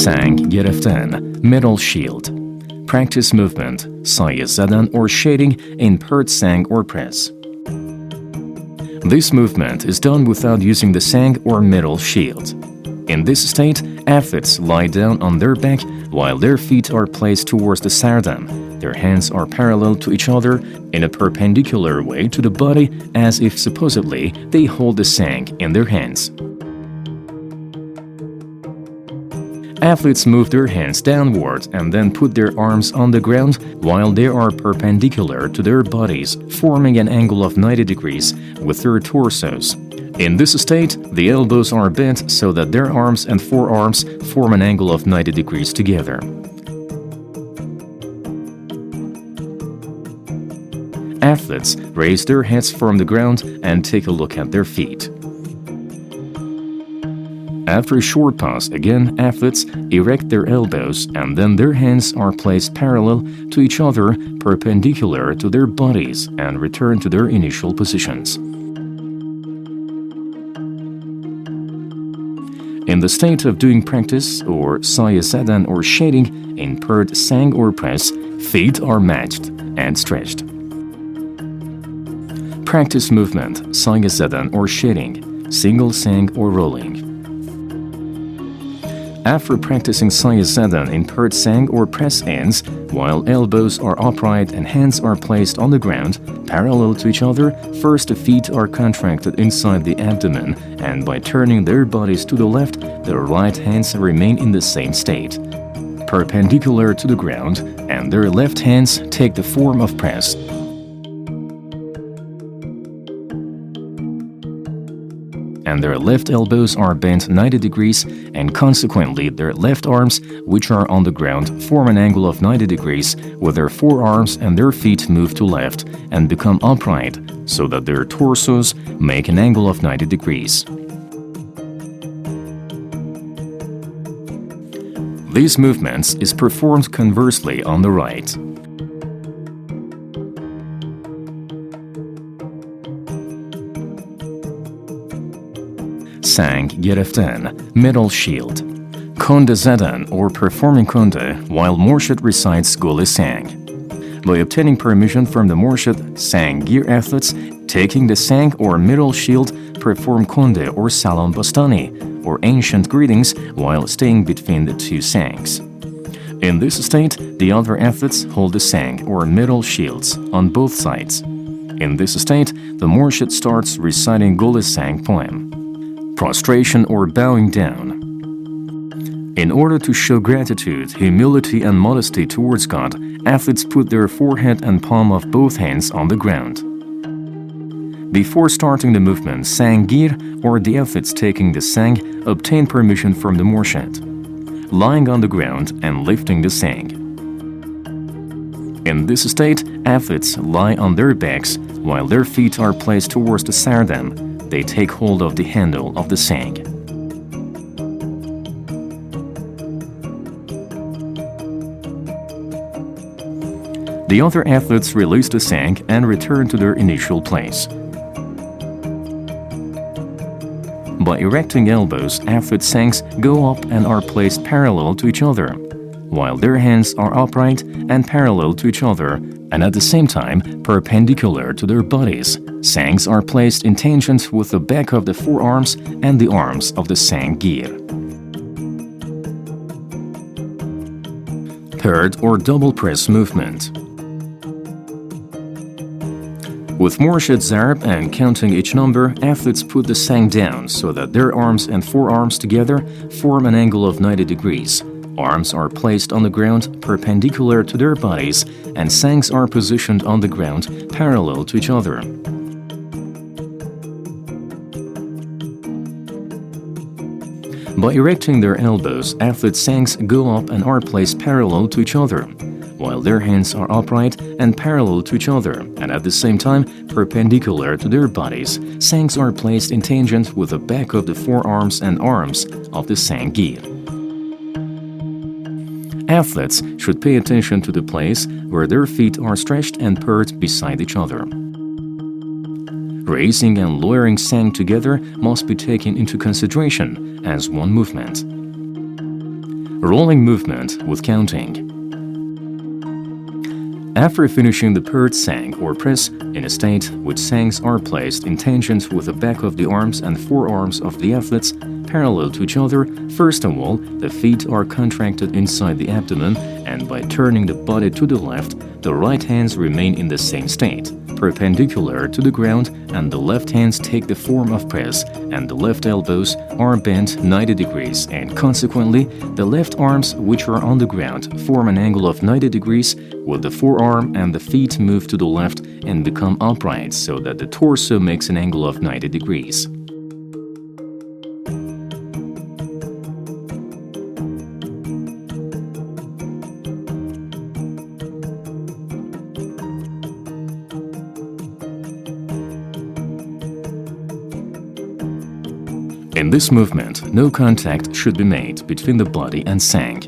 Sang gereftan, middle shield. Practice movement, sayı zaten or shading in paired sang or press. This movement is done without using the sang or middle shield. In this state, athletes lie down on their back while their feet are placed towards the sardam. Their hands are parallel to each other in a perpendicular way to the body, as if supposedly they hold the sang in their hands. Athletes move their hands downward and then put their arms on the ground while they are perpendicular to their bodies, forming an angle of 90 degrees with their torsos. In this state, the elbows are bent so that their arms and forearms form an angle of 90 degrees together. Athletes raise their heads from the ground and take a look at their feet. After a short pause, again, athletes erect their elbows and then their hands are placed parallel to each other, perpendicular to their bodies, and return to their initial positions. In the state of doing practice, or sayı zaten or shading, in paired sang or press, feet are matched and stretched. Practice movement, sayı zaten or shading, single sang or rolling. After practicing sayı zaten in paired sang or press ends, while elbows are upright and hands are placed on the ground, parallel to each other, first the feet are contracted inside the abdomen, and by turning their bodies to the left, their right hands remain in the same state, perpendicular to the ground, and their left hands take the form of press. And their left elbows are bent 90 degrees, and consequently their left arms, which are on the ground, form an angle of 90 degrees, with their forearms and their feet move to left and become upright, so that their torsos make an angle of 90 degrees. These movements is performed conversely on the right. Sang gereftan, middle shield. Konde zaten or performing konde while Murshid recites Gole sang. By obtaining permission from the Murshid, sang gir athletes taking the sang or middle shield perform konde or salam bastani or ancient greetings while staying between the two sangs. In this state, the other athletes hold the sang or middle shields on both sides. In this state, the Murshid starts reciting Gole sang poem. Prostration or bowing down. In order to show gratitude, humility, and modesty towards God, athletes put their forehead and palm of both hands on the ground. Before starting the movement, sang gir, or the athletes taking the sang, obtain permission from the Murshid, lying on the ground and lifting the sang. In this state, athletes lie on their backs while their feet are placed towards the sardam. They take hold of the handle of the sang. The other athletes release the sang and return to their initial place. By erecting elbows, athlete sangs go up and are placed parallel to each other, while their hands are upright and parallel to each other, and at the same time perpendicular to their bodies. Sangs are placed in tangent with the back of the forearms and the arms of the sang gir. Paired or double press movement. With Murshid zarb and counting each number, athletes put the sang down so that their arms and forearms together form an angle of 90 degrees. Arms are placed on the ground perpendicular to their bodies, and sangs are positioned on the ground parallel to each other. By erecting their elbows, athlete sangs go up and are placed parallel to each other, while their hands are upright and parallel to each other, and at the same time perpendicular to their bodies. Sangs are placed in tangent with the back of the forearms and arms of the sang gir. Athletes should pay attention to the place where their feet are stretched and paired beside each other. Raising and lowering sang together must be taken into consideration as one movement. Rolling movement with counting. After finishing the paired sang or press in a state which sangs are placed in tangent with the back of the arms and forearms of the athletes parallel to each other, first of all, the feet are contracted inside the abdomen, and by turning the body to the left, the right hands remain in the same state, perpendicular to the ground, and the left hands take the form of press, and the left elbows are bent 90 degrees, and consequently, the left arms, which are on the ground, form an angle of 90 degrees, with the forearm and the feet move to the left and become upright so that the torso makes an angle of 90 degrees. In this movement, no contact should be made between the body and sang.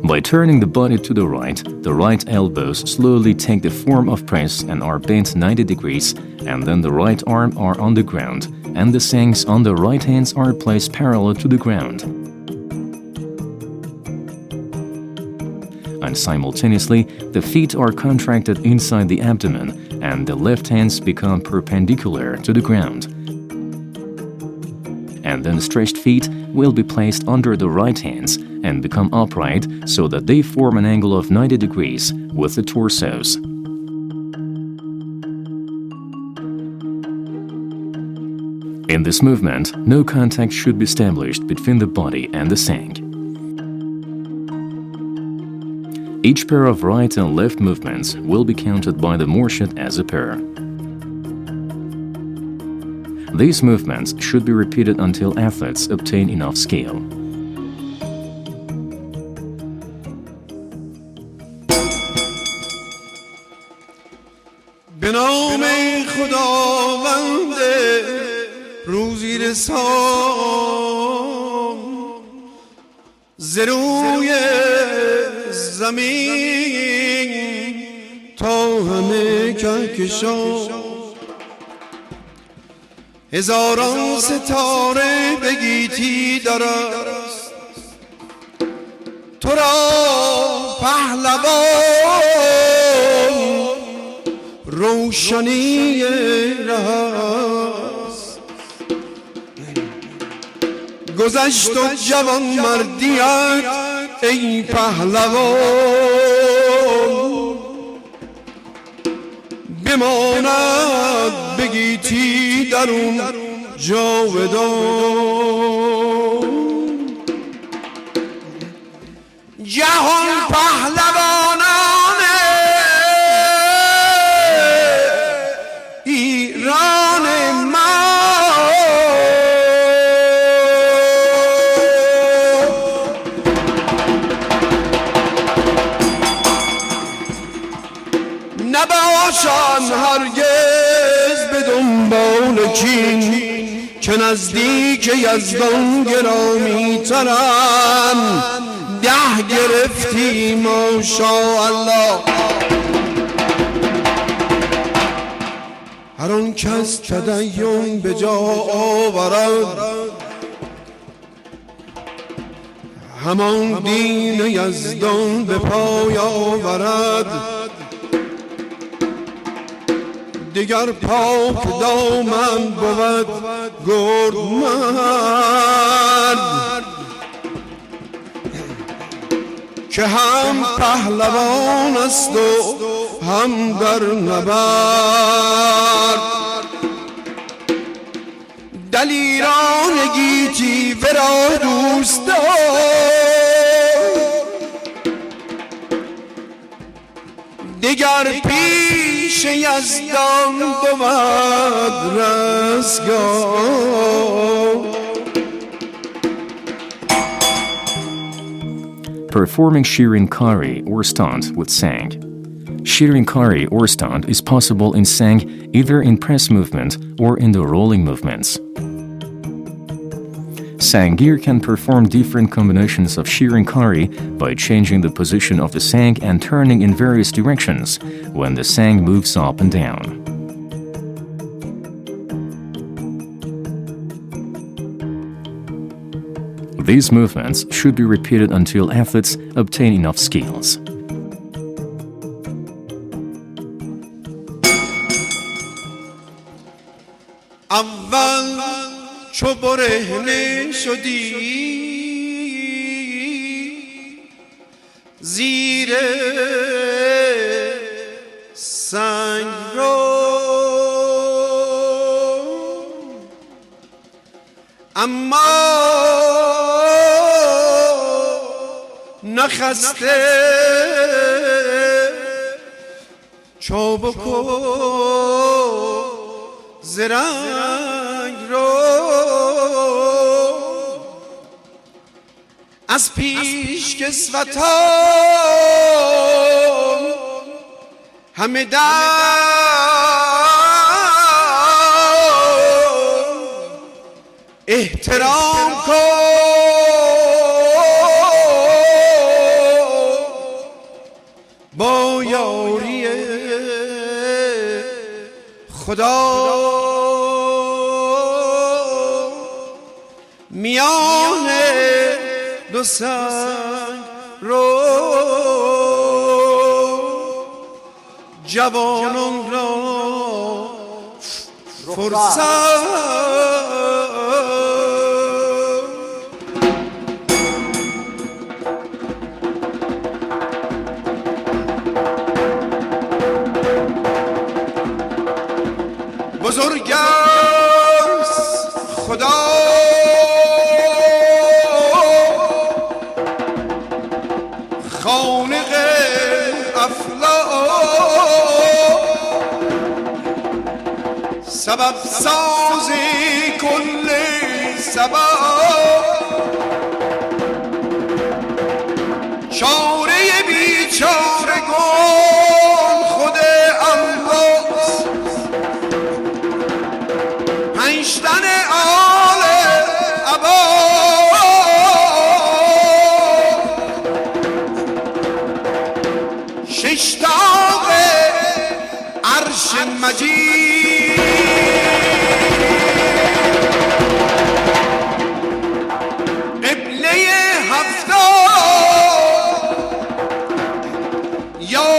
By turning the body to the right elbows slowly take the form of press and are bent 90 degrees, and then the right arm are on the ground, and the sangs on the right hands are placed parallel to the ground. And simultaneously, the feet are contracted inside the abdomen, and the left hands become perpendicular to the ground. And then stretched feet will be placed under the right hands and become upright so that they form an angle of 90 degrees with the torsos. In this movement, no contact should be established between the body and the sang. Each pair of right and left movements will be counted by the morshid as a pair. These movements should be repeated until athletes obtain enough skill. به نام خداوند روزی رسان ز روی زمین تا همه کهکشان هزاران ستاره به گیتی درست تو را پهلوان روشنی رهست گذشت و جوان مردیت ای پهلوان بماند به گیتی درون جاودان جهان پهلوانان ایران ما نباشن هرگز به دنبال کین که نزدیک یزدان گرامی ترن ده گرفتی ماشاءالله هر آن کس تدین به جا آورد همان دین یزدان به پای آورد دیگر پاک دامن بود گرد مرد که هم پهلوان است و هم در نبرد دلیران گیتی ورا دوست دیگر پیش یزدان بود رستگار. Performing Shirinkari or stunt with sang. Shirinkari or stunt is possible in sang either in press movement or in the rolling movements. Sangir can perform different combinations of Shirinkari by changing the position of the sang and turning in various directions when the sang moves up and down. These movements should be repeated until athletes obtain enough skills. اول چو برهنه شدی زیر سنگ رو، اما نخسته چوبک و زرنگ رو، از پیش کسوتان همه در احترام کن، با یاری خدا میان دو سنگ رو جوانان را فرصت بزرگ است خدا خالق افلاک، سبب ساز کل سبب، چاره بیچارگان خود الله، پنجتن آل عبا، ششتاق عرش مجید، قبله هفتاد یا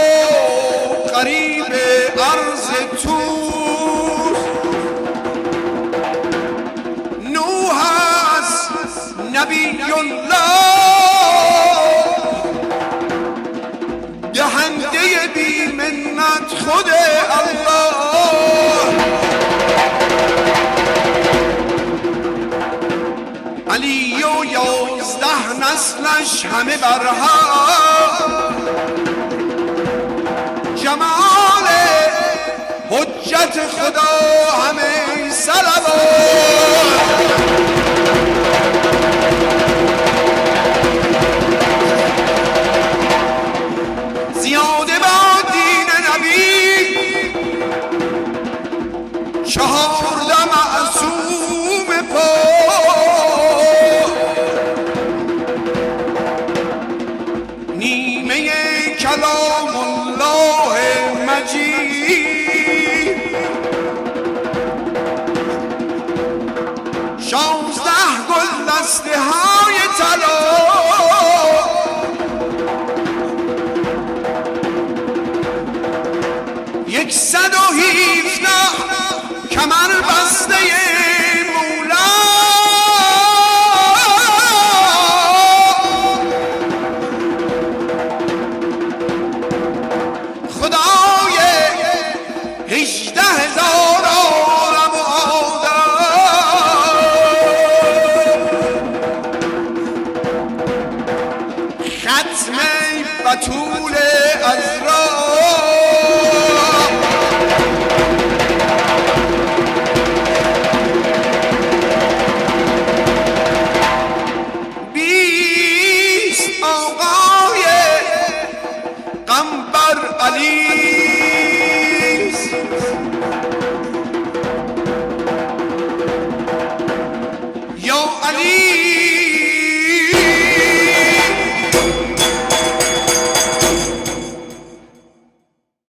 قریب عرض طور، نوح است نبی الله، دهنده بی منت خود الله، علی و 11 نسلش همه برهم، جمال حجت خدا همه صلوات، زیاده با دین نبی 14 معصوم پاک، نیمه کلام الله مجید، 16 گل دسته های طلا، یکصد و 17 کمر بسته مولا، خدای 18,000 عالم و آدم، ختم بتول عذرا،